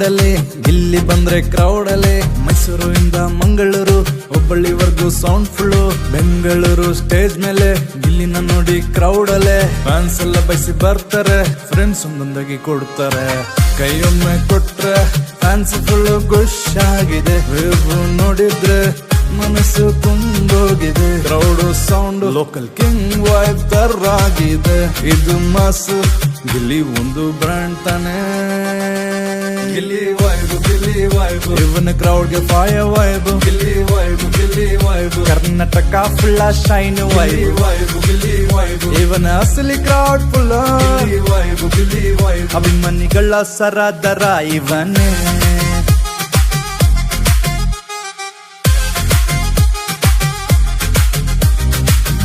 ರೋಡಲ್ಲಿ, ಇಲ್ಲಿ ಬಂದ್ರೆ ಕ್ರೌಡಲ್ಲಿ. ಮೈಸೂರಿಂದ ಮಂಗಳೂರು, ಹುಬ್ಬಳ್ಳಿವರೆಗೂ ಸೌಂಡ್ ಫುಲ್ಲು. ಬೆಂಗಳೂರು ಸ್ಟೇಜ್ ಮೇಲೆ, ಇಲ್ಲಿನ ನೋಡಿ ಕ್ರೌಡಲ್ಲೇ. ಫ್ಯಾನ್ಸ್ ಎಲ್ಲ ಬಯಸಿ ಬರ್ತಾರೆ, ಫ್ರೆಂಡ್ಸ್ ಒಂದೊಂದಾಗಿ ಕೊಡ್ತಾರೆ. ಕೈಯೊಮ್ಮೆ ಕೊಟ್ರೆ ಫ್ಯಾನ್ಸ್ ಫುಲ್ಲು ಖುಷಾಗಿದೆ. ವೇವ್ ನೋಡಿದ್ರೆ ಮನಸ್ಸು ತುಂಬೋಗಿದೆ. Crowd sound local king vibe ತರಾಗಿದೆ. ಇದು ಮಾಸು, ಗಿಲ್ಲಿ ಒಂದು ಬ್ರ್ಯಾಂಡ್ ತಾನೆ. ಗಿಲ್ಲಿ ವೈಬ್, ಗಿಲ್ಲಿ ವೈಬ್, ಇವನ್ ಕ್ರೌಡ್ಗೆ fire vibe. Gilli vibe, Gilli vibe, Karnataka full shine vibe. Vibe Gilli vibe, ಇವನ ಅಸಲಿ crowd full. Gilli vibe, Gilli vibe, ಅಭಿಮಾನಿಗಳ ಸರದಾರ ಇವನೇ.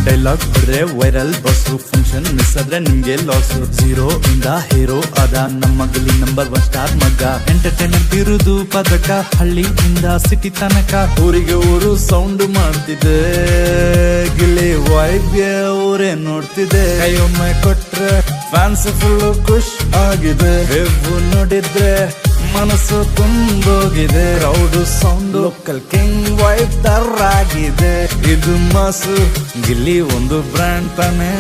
ಡೈಲಾಗ್ ಬಿಡ್ರೆ ವೈರಲ್ ಬಸ್ಸು, ಫಂಕ್ಷನ್ ಮಿಸ್ ಆದ್ರೆ ನಿಮ್ಗೆ ಲಾಸು. 0 ಇಂದ ಹೀರೋ ಆದ ನಮ್ಮ ಗಿಲ್ಲಿ ನಂಬರ್ 1 ಸ್ಟಾರ್ ಮಗ. ಎಂಟರ್ಟೈನ್ಮೆಂಟ್ ಇರುವುದು ಪದಕ, ಹಳ್ಳಿಯಿಂದ ಸಿಟಿ ತನಕ. ಊರಿಗೆ ಊರು ಸೌಂಡ್ ಮಾಡ್ತಿದೆ, ಗಿಲ್ಲಿ ವೈಬ್ಗೆ ಊರೇ ನೋಡ್ತಿದೆ. ಕೈಯೊಮ್ಮೆ ಕೊಟ್ರೆ ಫ್ಯಾನ್ಸ್ ಫುಲ್ ಖುಷ್ ಆಗಿದೆ. ವೇವ್ ನೋಡಿದ್ರೆ ಮನಸ್ಸು ತುಂಬೋಗಿದೆ. Crowd sound local king vibe ತರಾಗಿದೆ. ಇದು ಮಾಸು, ಗಿಲ್ಲಿ ಒಂದು ಬ್ರ್ಯಾಂಡ್ ತಾನೆ.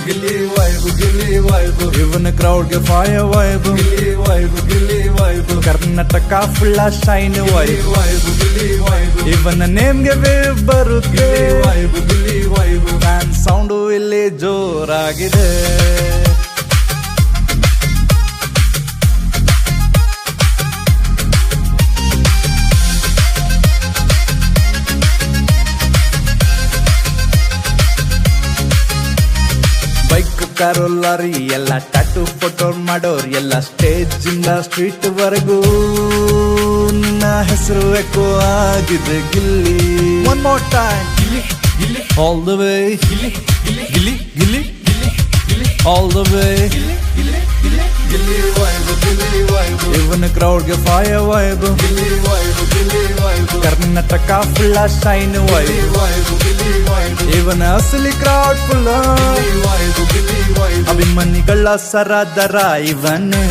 ಗಿಲ್ಲಿ ವೈಬ್, ಗಿಲ್ಲಿ ವೈಬ್, ಇವನ್ ಕ್ರೌಡ್ಗೆ fire vibe. Gilli vibe, Gilli vibe, Karnataka full shine vibe. Vibe Gilli vibe, ಇವನ ನೇಮ್ಗೆ ವೇವ್ ಬರುತ್ತೆ. Vibe Gilli vibe, fan sound ಇಲ್ಲಿ ಜೋರಾಗಿದೆ. ಬೈಕ್ ಕಾರು ಲಾರಿ ಎಲ್ಲ ಟ್ಯಾಟೂ ಫೋಟೋ ಮಾಡೋರ್ ಎಲ್ಲ. ಸ್ಟೇಜ್ ಇಂದ ಸ್ಟ್ರೀಟ್ ವರೆಗೂ ನಿನ್ನ ಹೆಸರು ಎಕೋ ಆಗಿದೆ. Gilli one more time, all the way, Gilli Gilli all the way. Gilli vibe, Gilli vibe, ಇವನ್ ಕ್ರೌಡ್ಗೆ fire vibe. Gilli vibe, Gilli vibe, Karnataka full shine vibe. Vibe Gilli vibe, ಇವನ ಅಸಲಿ ಕ್ರೌಡ್ ಫುಲ್ಲ. ಅಭಿಮಾನಿಗಳ ಸರದಾರ ಇವನೇ.